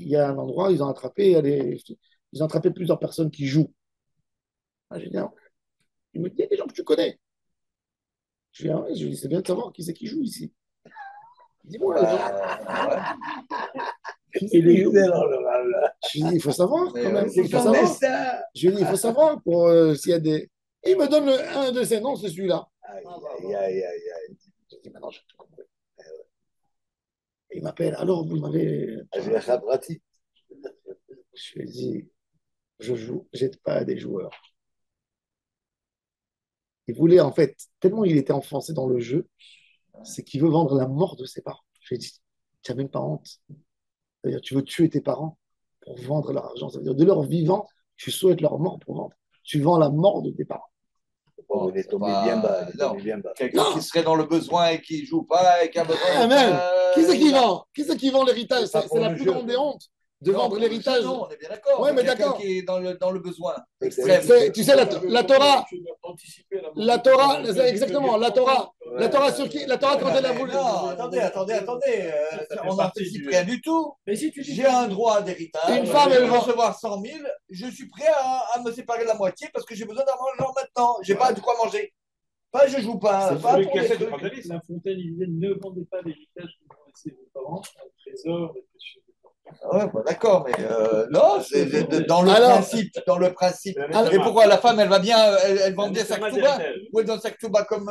y a un endroit, ils ont attrapé, ils ont attrapé plusieurs personnes qui jouent. Ah, j'ai dit, ah, il me dit, il y a des gens que tu connais. Je lui ai dit, ah ouais. Je lui ai dit, c'est bien de savoir qui c'est qui joue ici. Dis-moi, les gens. Il est excellent, le râle. Je lui ai dit, il faut savoir quand même. C'est Il faut comme savoir. ça. Je lui ai dit, il faut savoir pour s'il y a des. Et il me donne un de ses noms, c'est celui-là. Aïe, aïe, aïe, aïe. J'ai dit, maintenant, j'ai tout compris. Il m'appelle, alors vous m'avez. Je vais faire pratique. Je lui ai dit, je joue, j'aide pas à des joueurs. Il voulait, en fait, tellement il était enfoncé dans le jeu, c'est qu'il veut vendre la mort de ses parents. Je lui ai dit, tu n'as même pas honte. C'est-à-dire, tu veux tuer tes parents pour vendre leur argent. Ça veut dire, de leur vivant, tu souhaites leur mort pour vendre. Tu vends la mort de tes parents. Bon, il est tombé bien bas. Il est tombé bien bas. Quelqu'un qui serait dans le besoin et qui ne joue pas et qui a besoin Ah, même. Qui c'est qui vend? Qui c'est qui vend l'héritage? C'est pas C'est pour la le plus jeu. grande des hontes de Non, vendre l'héritage. Non, on est bien d'accord. Ouais, mais quelqu'un d'accord. qui est dans le besoin C'est- extrême. Tu sais, la Torah, la Torah, c'est exactement, la Torah sur qui? La Torah, quand elle a voulu. Non, attendez. On n'anticipe rien du tout. Mais si tu dis J'ai un droit d'héritage. Une femme, je elle vais vend. recevoir 100 000. Je suis prêt à me séparer de la moitié parce que j'ai besoin d'argent maintenant. J'ai pas de quoi manger. Pas je joue pas. C'est Pas celui pour qui des essaie de trucs. prendre la liste. La Fontaine, il disait ne vendez pas l'héritage que vous laissez vos parents, un trésor, des péchés de Ouais, bah, d'accord, mais non, dans le Alors- principe, dans le principe. Alors- Et pourquoi la femme, elle va bien, elle vend bien sa ketouba ou elle donne sa ketouba comme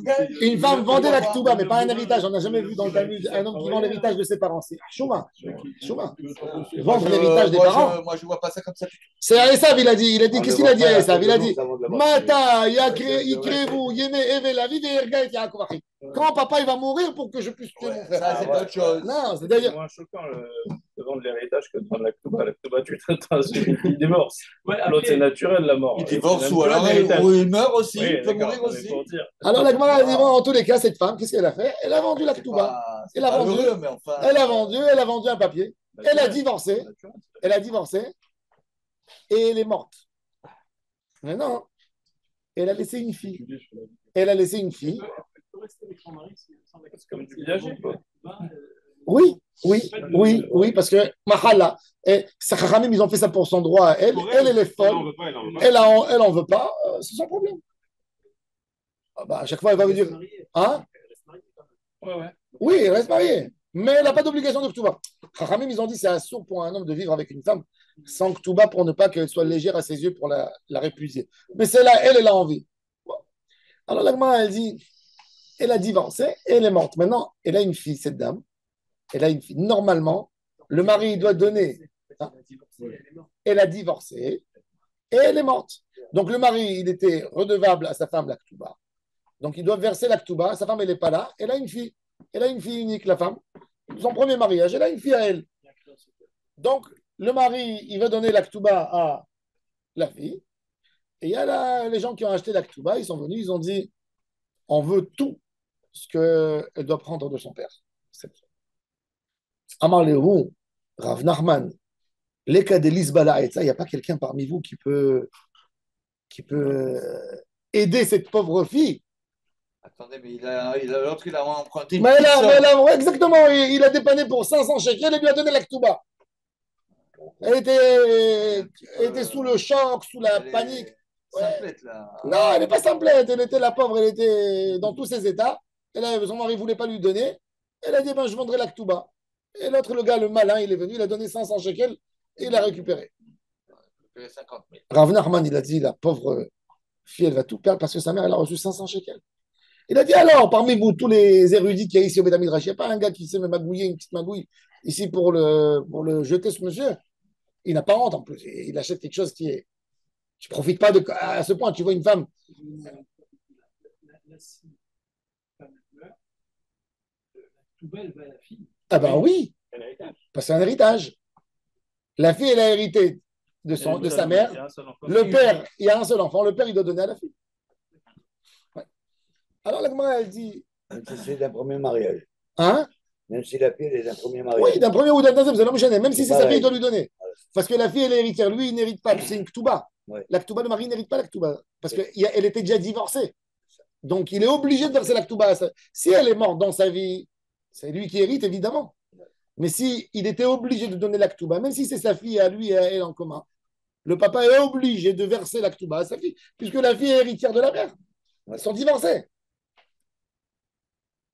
gain? Une femme vendait la ketouba, mais pas un héritage. On n'a jamais vu dans le Talmud un homme qui vend l'héritage de ses parents. C'est Chouma. Chouma. Vendre l'héritage des parents. Moi, je vois pas ça comme ça. C'est à Esav, il a dit. Qu'est-ce qu'il a dit à Esav? Il a dit Ça vaut de la mort. Mata, Yikrevu, Yeme, Eve, la vie d'Erga et Yaakov Achi. Quand papa il va mourir pour que je puisse tuer mon frère. Ça, c'est autre chose. Non, c'est-à-dire. C'est moins choquant de vendre l'héritage que de vendre la Ktouba. La Ktouba, tu traites un celui qui divorce. L'autre, c'est naturel, la mort. Il C'est divorce même ou pas alors l'héritage. ou il meurt aussi, Oui, il peut d'accord, mourir mais aussi. pour dire. Alors la Gemara a dit bon, en tous les cas, cette femme, qu'est-ce qu'elle a fait? Elle a vendu la ketouba. C'est Elle a pas vendu. heureux, mais enfin. Elle a vendu un papier. Elle a divorcé. Elle a divorcé. Et elle est morte. Maintenant, elle a laissé une fille. Elle a laissé une fille. C'est comme du viager, quoi. Oui, parce que Mahala, Sakharamim, ils ont fait ça pour son droit à elle. Pour Elle est elle folle. en veut pas, elle en veut pas. Elle en veut pas. C'est son problème. Ah bah, à chaque fois, elle va vous dire hein? Ouais. Oui, elle reste mariée. Mais elle n'a pas d'obligation de Ktuba. Chachamim, ils ont dit c'est assourd pour un homme de vivre avec une femme sans Ktuba pour ne pas qu'elle soit légère à ses yeux pour la répudier. Mais c'est là, elle a envie. Bon. Alors la Gemara, elle dit elle a divorcé et elle est morte. Maintenant, elle a une fille, cette dame. Elle a une fille. Normalement, le mari il doit donner. Hein? Elle a divorcé et elle est morte. Donc le mari, il était redevable à sa femme la Ktuba. Donc il doit verser la Ktuba. Sa femme, elle n'est pas là. Elle a une fille. Elle a une fille unique, la femme. Son premier mariage, elle a une fille à elle. Donc, le mari, il va donner la Ktuba à la fille. Et il y a les gens qui ont acheté la Ktuba, ils sont venus, ils ont dit on veut tout ce qu'elle doit prendre de son père. Amar Lehu, Rav Nachman, les cas de Lisbala et ça, il n'y a pas quelqu'un parmi vous qui peut aider cette pauvre fille. Attendez, mais l'autre, il a emprunté une Mais petite là, somme. ouais, exactement, il a dépanné pour 500 shekels et lui a donné la Ktuba. Elle était sous le choc, sous la Elle est panique. simplette, là. Non, elle n'est pas simplette. Elle était la pauvre, elle était dans tous ses états. Son mari ne voulait pas lui donner. Elle a dit je vendrai la Ktuba. Et l'autre, le gars, le malin, il est venu, il a donné 500 shekels et il a récupéré. 50 000. Rav Nachman, il a dit la pauvre fille, elle va tout perdre parce que sa mère, elle a reçu 500 shekels. Il a dit alors, parmi vous, tous les érudits qu'il y a ici au Beth Midrash, il n'y a pas un gars qui sait me magouiller une petite magouille ici pour le jeter, ce monsieur. Il n'a pas honte en plus. Il achète quelque chose qui est. Tu ne profites pas à ce point. Tu vois une femme. Ah ben oui, parce que c'est un héritage. La fille, elle a hérité de sa mère. Le père, il y a un seul enfant. Le père, il doit donner à la fille. Ouais. Alors la Gemara, elle dit. Même si c'est d'un premier mariage. Hein? Même si la fille est d'un premier mariage. Oui, d'un premier ou d'un deuxième, ça ne me gêne. Même si c'est sa fille, il doit lui donner. Parce que la fille, elle est héritière. Lui, il n'hérite pas. C'est une ktouba. Ouais. La ktouba, le mari n'hérite pas la ktouba. Parce qu'elle était déjà divorcée. Donc, il est obligé de verser la ktouba. Si elle est morte dans sa vie, c'est lui qui hérite, évidemment. Mais si il était obligé de donner la ktouba, même si c'est sa fille à lui et à elle en commun, le papa est obligé de verser la ktouba à sa fille, puisque la fille est héritière de la mère. Ils sont divorcés.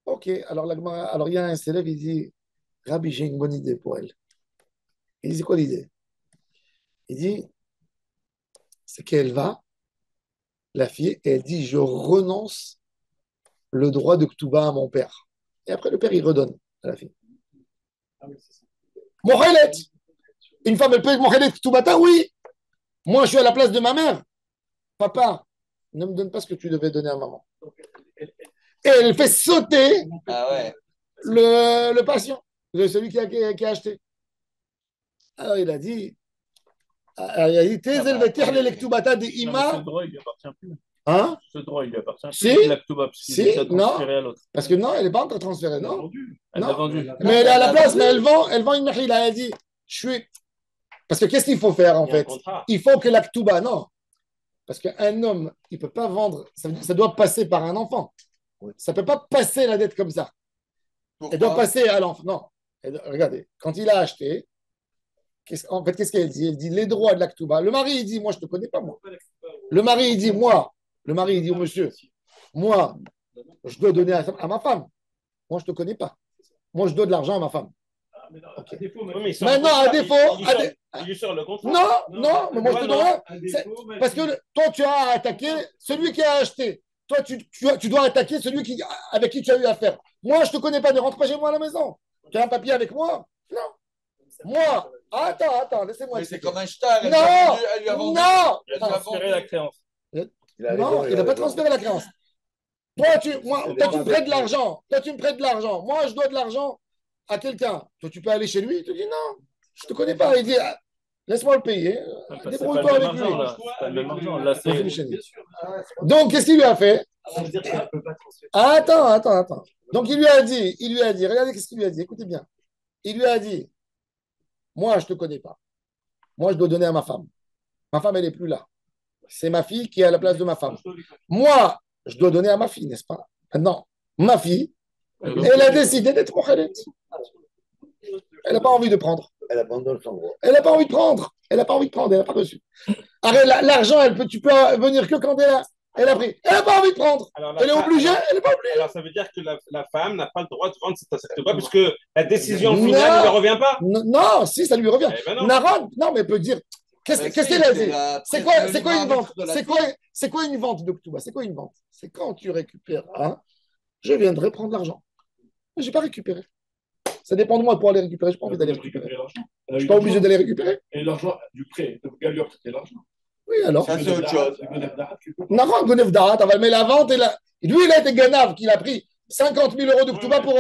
Ok, alors il y a un élève, il dit, Rabbi, j'ai une bonne idée pour elle. Il dit, c'est quoi l'idée? Il dit, c'est qu'elle va, la fille, et elle dit, je renonce le droit de Ktouba à mon père. Et après, le père, il redonne à la fille. Mochelet. Une femme, elle peut être Mochelet Ktoubata? Oui. Moi, je suis à la place de ma mère. Papa, ne me donne pas ce que tu devais donner à maman. Et elle fait sauter le patient, celui qui a acheté. Alors, il a dit, tes élevés, les Ktoubata de Ima. Ce droit, il lui appartient plus. Hein? Ce droit, il lui appartient plus. Si, La Ktouba, parce qu'il si, l'a transféré non, à l'autre. parce que non, elle n'est pas encore transférée, non. Elle l'a vendu. Mais elle est à la place, mais elle vend une mechila. Elle dit, je suis. Parce que qu'est-ce qu'il faut faire en fait? Il faut que la Ktouba, non. Parce qu'un homme, il ne peut pas vendre, ça doit passer par un enfant. Ça ne peut pas passer la dette comme ça. Elle doit passer à l'enfant. Non. Regardez, quand il a acheté, en fait, qu'est-ce qu'elle dit? Elle dit les droits de la Ktouba. Le mari, il dit, moi, je ne te connais pas, moi. Le mari, il dit, au monsieur, moi, je dois donner à ma femme. Moi, je ne te connais pas. Moi, je dois de l'argent à ma femme. Okay. Maintenant, à défaut. Il lui sort le contrat. Non, mais moi, je te donne. Parce que toi, tu as attaqué celui qui a acheté. Toi, tu dois attaquer celui avec qui tu as eu affaire. Moi, je ne te connais pas. Ne rentre pas chez moi à la maison. Tu as un papier avec moi? Non. Moi, attends, laissez-moi. Mais c'est comme un star. Non, elle lui a vendu. Non. Il a transféré la créance. Non, il n'a pas transféré la créance. Toi, tu me prêtes de l'argent. Moi, je dois de l'argent à quelqu'un. Toi, tu peux aller chez lui. Il te dit non, je ne te connais pas. Il dit laisse-moi le payer. Débrouille-toi avec lui. C'est pas le même argent. Là, c'est. Donc, qu'est-ce qu'il lui a fait? Attends. Donc, il lui a dit, regardez qu'est-ce qu'il lui a dit. Écoutez bien. Il lui a dit, moi, je ne te connais pas. Moi, je dois donner à ma femme. Ma femme, elle n'est plus là. C'est ma fille qui est à la place de ma femme. Moi, je dois donner à ma fille, n'est-ce pas? Maintenant, ma fille, elle a décidé d'être mochelet. Elle n'a pas envie de prendre. Elle abandonne son droit. Elle n'a pas envie de prendre. Elle n'a pas reçu. L'argent, tu peux venir que quand elle a pris. Elle n'a pas envie de prendre. Elle est obligée. Elle n'est pas obligée. Alors, ça veut dire que la femme n'a pas le droit de vendre cette droit puisque la décision finale ne lui revient pas. Non, si, ça lui revient. Naran, non, mais elle peut dire. Qu'est-ce qu'elle a dit? C'est quoi une vente? C'est quoi une vente de Ktouba? C'est quoi une vente? C'est quand tu récupères je viendrai prendre l'argent. Je n'ai pas récupéré. Ça dépend de moi pour aller récupérer. Je n'ai pas envie d'aller récupérer. Je ne suis pas obligé d'aller récupérer. Et l'argent du prêt, le gars lui a prêté l'argent. Oui, alors. Ça, c'est autre chose. Non, Gonev Darat, mais la vente, lui, il a été Ganav, qu'il a pris 50 000 euros de Ktouba pour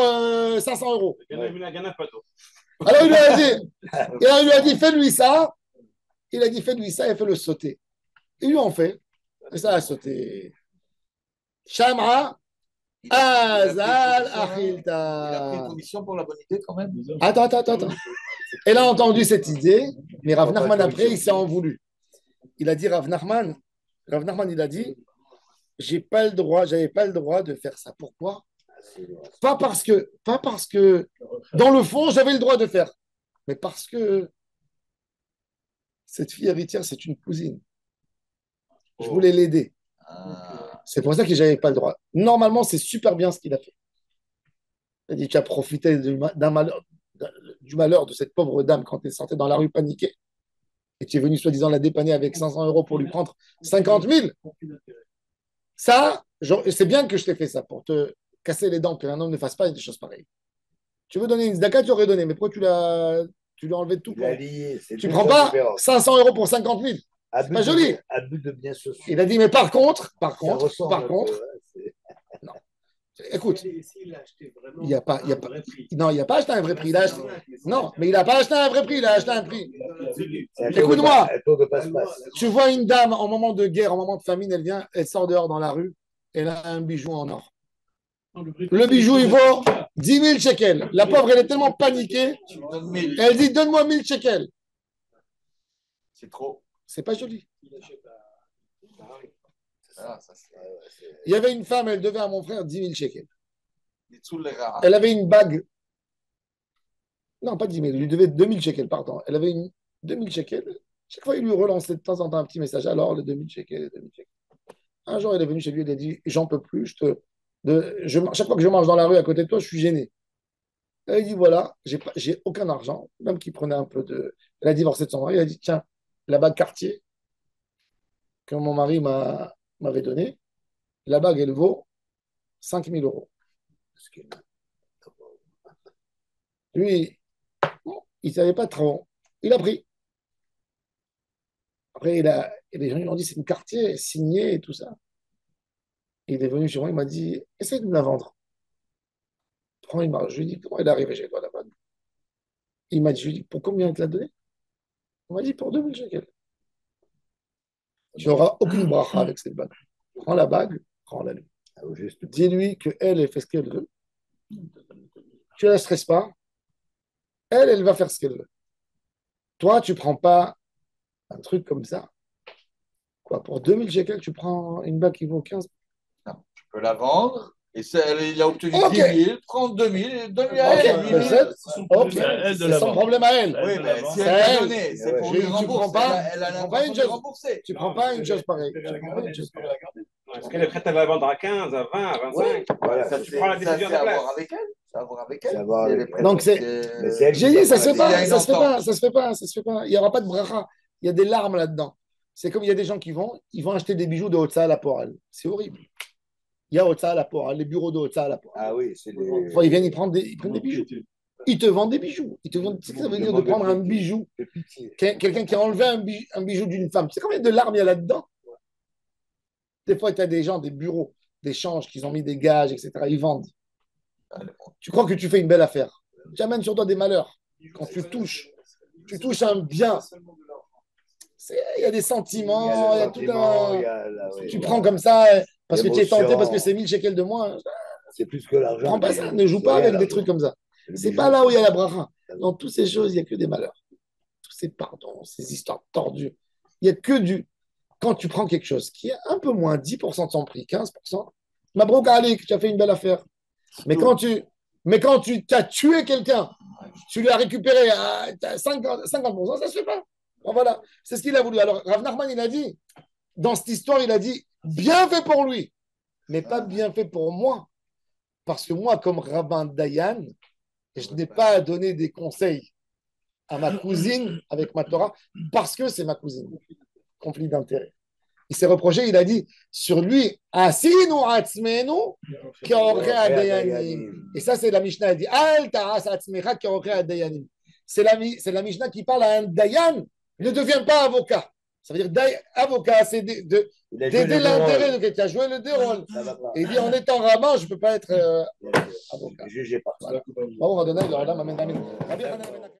500 euros. Alors, il lui a dit, fais-lui ça. Il a dit, fais-lui ça et fais-le sauter. Ils lui ont fait. Et ça a sauté. Shamra, Azal, Achilta. Il a pris une commission pour la bonne idée quand même. Attends. Elle a entendu cette idée, mais Rav Nachman, après, il s'est en voulu. Il a dit, Rav Nachman, il a dit, j'avais pas le droit de faire ça. Pourquoi? Pas parce que, dans le fond, j'avais le droit de faire, mais parce que cette fille héritière, c'est une cousine. Je voulais l'aider. C'est pour ça que j'avais pas le droit. Normalement, c'est super bien ce qu'il a fait. Il a dit, tu as profité du malheur de cette pauvre dame quand elle sortait dans la rue paniquée. et tu es venu soi-disant la dépanner avec 500 euros pour lui prendre 50 000, ça, c'est bien que je t'ai fait ça pour te casser les dents, qu'un homme ne fasse pas des choses pareilles. Tu veux donner une zdaka, tu aurais donné, mais pourquoi tu l'as enlevé de tout? Tu ne prends pas 500 euros pour 50 000. C'est pas joli. Abus de biens sociaux. Il a dit, mais par contre, non. Écoute, il n'y a pas, non, il n'a pas acheté un vrai prix. Non, mais il n'a pas acheté un vrai prix, il a acheté un prix. Écoute-moi, tu vois une dame en moment de guerre, en moment de famine, elle vient, elle sort dehors dans la rue, elle a un bijou en or. Le bijou, il vaut 10 000 shekels. La pauvre, elle est tellement paniquée, elle dit, donne-moi 1000 shekels. C'est trop. C'est pas joli. Il y avait une femme, elle devait à mon frère 10 000 shekels. Elle avait une bague. Non, pas 10 000, il lui devait 2 000 shekels, pardon. Elle avait une 2 000 shekels. Chaque fois, il lui relançait de temps en temps un petit message. Alors, le 2 000 shekels, 2 000 shekels. Un jour, elle est venue chez lui, elle a dit, j'en peux plus. Chaque fois que je marche dans la rue à côté de toi, je suis gêné. Elle a dit, voilà, j'ai aucun argent. Même qu'il prenait un peu de... Elle a divorcé de son mari. Elle a dit, tiens, la bague Cartier que mon mari m'avait donnée, la bague, elle vaut 5 000 euros. Lui, il ne savait pas trop. Il a pris. Après, et les gens lui ont dit, c'est une Cartier signée et tout ça. Il est venu chez moi, il m'a dit, essaye de me la vendre. Prends une marge. Je lui ai dit, comment elle est arrivée chez toi, la bague? Il m'a dit, je lui ai dit, pour combien il te l'a donné? Il m'a dit, pour 2 000 shekels. Tu n'auras aucune bracha avec cette bague. Prends la bague, prends-la lui. Dis-lui qu'elle fait ce qu'elle veut. Tu ne la stresses pas. Elle va faire ce qu'elle veut. Toi, tu ne prends pas un truc comme ça. Quoi, pour 2 000 shekels, tu prends une bague qui vaut 15 000. Non, tu peux la vendre. Et il a obtenu 10 000, prends 2 000, donne-lui à elle. C'est son problème à elle. Oui, mais si elle t'a donné, c'est pour lui rembourser. Elle a l'impression de rembourser. Tu ne prends pas une chose pareille. Parce qu'elle est prête à la vendre à 15, à 20, à 25. Voilà, ça, tu prends la décision de la place. Ça a à voir avec elle. Donc, j'ai dit, ça se fait pas. Il n'y aura pas de bracha. Il y a des larmes là-dedans. C'est comme il y a des gens qui vont acheter des bijoux de Hotza à la Poral. C'est horrible. Il y a Hotza à la Poral, les bureaux de Hotza à la Poral. Ah oui, c'est des... Ils viennent, ils prennent des bijoux. Ils te vendent des bijoux. Tu sais ce que ça veut dire de prendre un bijou? Quelqu'un qui a enlevé un bijou d'une femme. Tu sais combien de larmes il y a là-dedans? Des fois, tu as des gens, des bureaux d'échange qui ont mis des gages, etc. Ils vendent. Tu crois que tu fais une belle affaire. Tu amènes sur toi des malheurs. Quand tu touches un bien. Il y a des sentiments, il y a tout un... Tu prends comme ça, parce que tu es tenté, parce que c'est 1000 shekels de moins. C'est plus que l'argent. Prends pas ça, ne joue pas avec des trucs comme ça. C'est pas là où il y a la bracha. Dans toutes ces choses, il n'y a que des malheurs. Tous ces pardons, ces histoires tordues. Il n'y a que du... Quand tu prends quelque chose qui est un peu moins, 10% de son prix, 15%, Mabrouk Alik, tu as fait une belle affaire. Mais quand tu as tué quelqu'un, tu lui as récupéré à 50%, ça ne se fait pas. Bon, voilà, c'est ce qu'il a voulu. Alors, Rav Nachman, il a dit, dans cette histoire, il a dit, bien fait pour lui, mais pas bien fait pour moi. Parce que moi, comme rabbin Dayan, je n'ai pas à donner des conseils à ma cousine avec ma Torah, parce que c'est ma cousine. Conflit d'intérêt. Il s'est reproché, il a dit, sur lui, Asinu atzmenu keorche adayanim. Et ça, c'est la Mishnah, elle dit, Al ta'as atzmecha keorche adayanim. C'est la Mishnah qui parle à un Dayan. Ne deviens pas avocat. Ça veut dire avocat, c'est d'aider l'intérêt de quelqu'un, jouer le deux rôles. Et il dit en étant rabbin, je ne peux pas être avocat. Jugé par ça. On va donner,